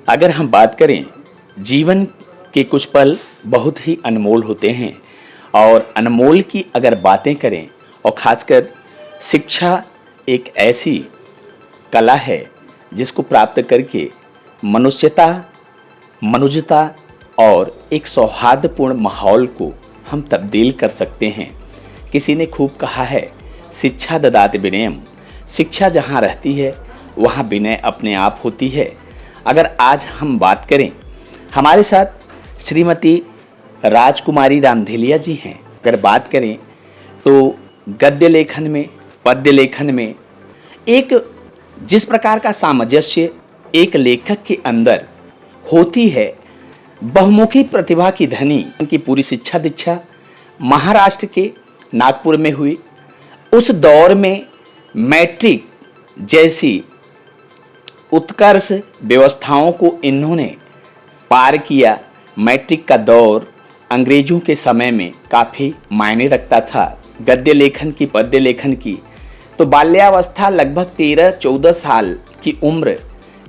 अगर हम बात करें, जीवन के कुछ पल बहुत ही अनमोल होते हैं और अनमोल की अगर बातें करें और ख़ासकर शिक्षा एक ऐसी कला है जिसको प्राप्त करके मनुष्यता, मनुजता और एक सौहार्दपूर्ण माहौल को हम तब्दील कर सकते हैं। किसी ने खूब कहा है, शिक्षा ददाति विनयम, शिक्षा जहाँ रहती है वहाँ विनय अपने आप होती है। अगर आज हम बात करें, हमारे साथ श्रीमती राजकुमारी रांधेलिया जी हैं। अगर बात करें तो गद्य लेखन में, पद्य लेखन में एक जिस प्रकार का सामंजस्य एक लेखक के अंदर होती है, बहुमुखी प्रतिभा की धनी, उनकी पूरी शिक्षा दीक्षा महाराष्ट्र के नागपुर में हुई। उस दौर में मैट्रिक जैसी उत्कर्ष व्यवस्थाओं को इन्होंने पार किया। मैट्रिक का दौर अंग्रेजों के समय में काफ़ी मायने रखता था गद्य लेखन की, पद्य लेखन की। तो बाल्यावस्था लगभग 13-14 साल की उम्र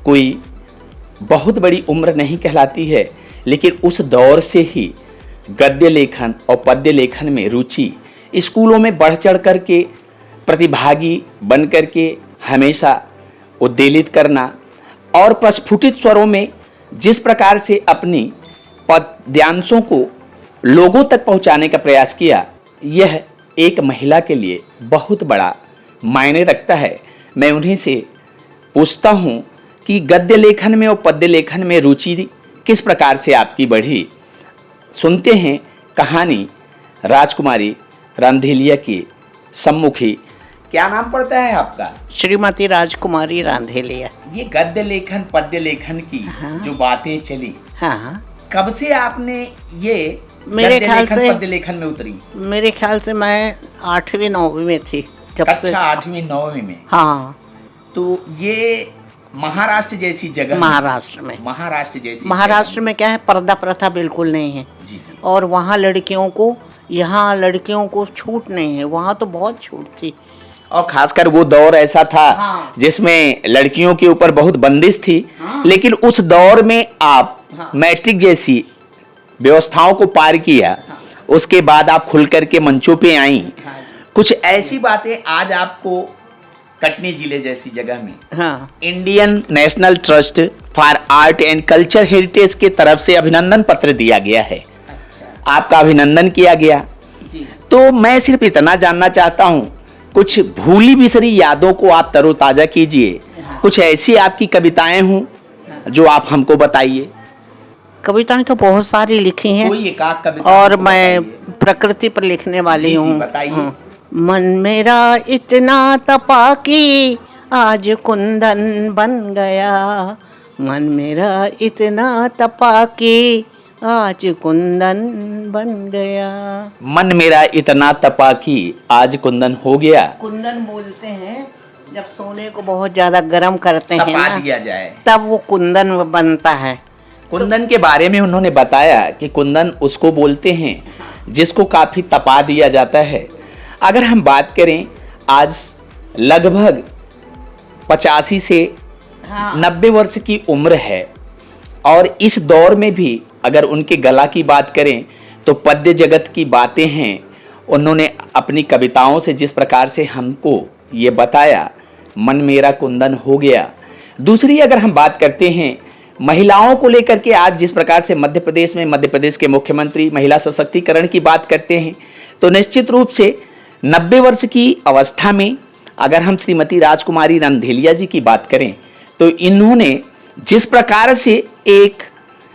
कोई बहुत बड़ी उम्र नहीं कहलाती है, लेकिन उस दौर से ही गद्य लेखन और पद्य लेखन में रुचि, स्कूलों में बढ़ चढ़ कर के प्रतिभागी बन कर के हमेशा उद्वेलित करना और प्रस्फुटित स्वरों में जिस प्रकार से अपनी पद्यांशों को लोगों तक पहुंचाने का प्रयास किया, यह एक महिला के लिए बहुत बड़ा मायने रखता है। मैं उन्हीं से पूछता हूं कि गद्य लेखन में और पद्य लेखन में रुचि किस प्रकार से आपकी बढ़ी। सुनते हैं कहानी राजकुमारी रांधेलिया की सम्मुखी। क्या नाम पड़ता है आपका? श्रीमती राजकुमारी रांधेलिया। ये गद्य लेखन पद्य लेखन की जो बातें चली, हाँ, कब से आपने ये मेरे ख्याल से पद्य लेखन में उतरी? मेरे ख्याल से मैं 8वीं-9वीं में थी जब से। अच्छा, 8वीं-9वीं में। हाँ, तो ये महाराष्ट्र जैसी जगह, महाराष्ट्र में क्या है, पर्दा प्रथा बिल्कुल नहीं है। जी। और वहाँ लड़कियों को छूट नहीं है। वहाँ तो बहुत छूट थी। और खासकर वो दौर ऐसा था हाँ, जिसमें लड़कियों के ऊपर बहुत बंदिश थी। हाँ, लेकिन उस दौर में आप हाँ, मैट्रिक जैसी व्यवस्थाओं को पार किया। हाँ, उसके बाद आप खुल करके मंचों पे आई। हाँ, कुछ ऐसी बातें आज आपको कटनी जिले जैसी जगह में हाँ, Indian national trust for art and culture heritage के तरफ से अभिनंदन पत्र दिया गया है। अच्छा, आपका अभिनंदन किया गया। जी। तो मैं सिर्फ इतना जानना चाहता हूँ, कुछ भूली बिसरी यादों को आप तरोताजा कीजिए। हाँ, कुछ ऐसी आपकी कविताएं हों जो आप हमको बताइए। कविताएं तो बहुत सारी लिखी हैं। कोई एक आध कविता और हमको मैं बताइए। प्रकृति पर लिखने वाली जी, हूँ। बताइए। हाँ। मन मेरा इतना तपा कि आज कुंदन बन गया, मन मेरा इतना तपा कि आज कुंदन बन गया। मन मेरा इतना तपा कि आज कुंदन हो गया। कुंदन बोलते हैं जब सोने को बहुत ज्यादा गर्म करते हैं तपा ना, दिया जाए, तब वो कुंदन बनता है। कुंदन के बारे में उन्होंने बताया कि कुंदन उसको बोलते हैं जिसको काफी तपा दिया जाता है। अगर हम बात करें, आज लगभग 85 से 90 वर्ष की उम्र है और इस दौर में भी अगर उनके गला की बात करें तो पद्य जगत की बातें हैं। उन्होंने अपनी कविताओं से जिस प्रकार से हमको ये बताया, मन मेरा कुंदन हो गया। दूसरी अगर हम बात करते हैं महिलाओं को लेकर के, आज जिस प्रकार से मध्य प्रदेश के मुख्यमंत्री महिला सशक्तिकरण की बात करते हैं, तो निश्चित रूप से 90 वर्ष की अवस्था में अगर हम श्रीमती राजकुमारी रांधेलिया जी की बात करें तो इन्होंने जिस प्रकार से एक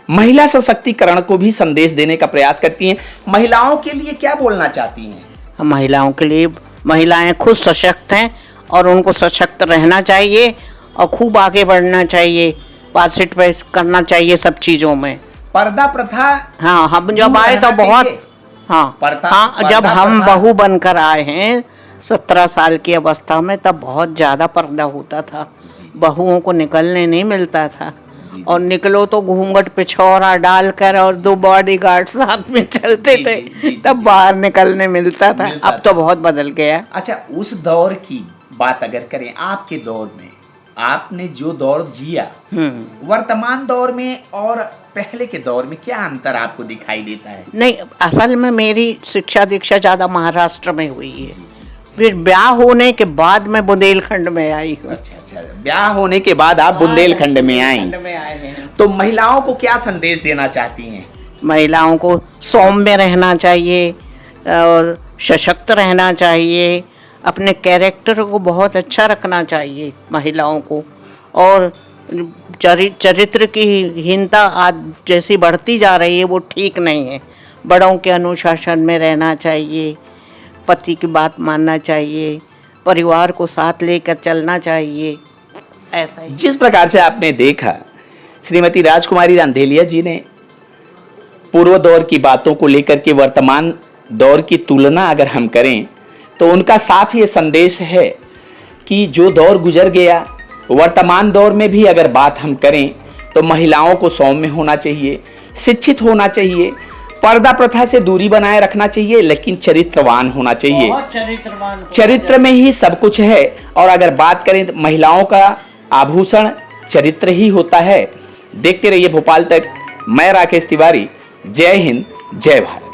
महिला सशक्तिकरण को भी संदेश देने का प्रयास करती हैं। महिलाओं के लिए क्या बोलना चाहती हैं? महिलाओं के लिए, महिलाएं खुद सशक्त हैं और उनको सशक्त रहना चाहिए और खूब आगे बढ़ना चाहिए, पार्टिसिपेट करना चाहिए सब चीज़ों में। पर्दा प्रथा, हाँ, हम जब आए तो बहुत, हाँ, जब हम बहू बनकर आए हैं 17 साल की अवस्था में, तब बहुत ज़्यादा पर्दा होता था। बहुओं को निकलने नहीं मिलता था और निकलो तो घूंघट पिछौरा डालकर और 2 बॉडीगार्ड साथ में चलते थे, तब बाहर निकलने मिलता था। अब तो बहुत बदल गया। अच्छा, उस दौर की बात अगर करें, आपके दौर में आपने जो दौर जिया, वर्तमान दौर में और पहले के दौर में क्या अंतर आपको दिखाई देता है? नहीं, असल में मेरी शिक्षा दीक्षा ज़्यादा महाराष्ट्र में हुई है। फिर ब्याह होने के बाद मैं बुंदेलखंड में आई हूँ। अच्छा, ब्याह होने के बाद आप बुंदेलखंड में आई। आए हैं। तो महिलाओं को क्या संदेश देना चाहती हैं? महिलाओं को सौम्य रहना चाहिए और सशक्त रहना चाहिए, अपने कैरेक्टर को बहुत अच्छा रखना चाहिए महिलाओं को, और चरित्र की हीनता आज जैसी बढ़ती जा रही है वो ठीक नहीं है। बड़ों के अनुशासन में रहना चाहिए, पति की बात मानना चाहिए, परिवार को साथ लेकर चलना चाहिए, ऐसा ही। जिस प्रकार से आपने देखा श्रीमती राजकुमारी रांधेलिया जी ने पूर्व दौर की बातों को लेकर के वर्तमान दौर की तुलना अगर हम करें तो उनका साफ ये संदेश है कि जो दौर गुजर गया, वर्तमान दौर में भी अगर बात हम करें तो महिलाओं को सौम्य होना चाहिए, शिक्षित होना चाहिए, पर्दा प्रथा से दूरी बनाए रखना चाहिए, लेकिन चरित्रवान होना चाहिए। चरित्र में ही सब कुछ है। और अगर बात करें तो महिलाओं का आभूषण चरित्र ही होता है। देखते रहिए भोपाल तक। मैं राकेश तिवारी। जय हिंद, जय भारत।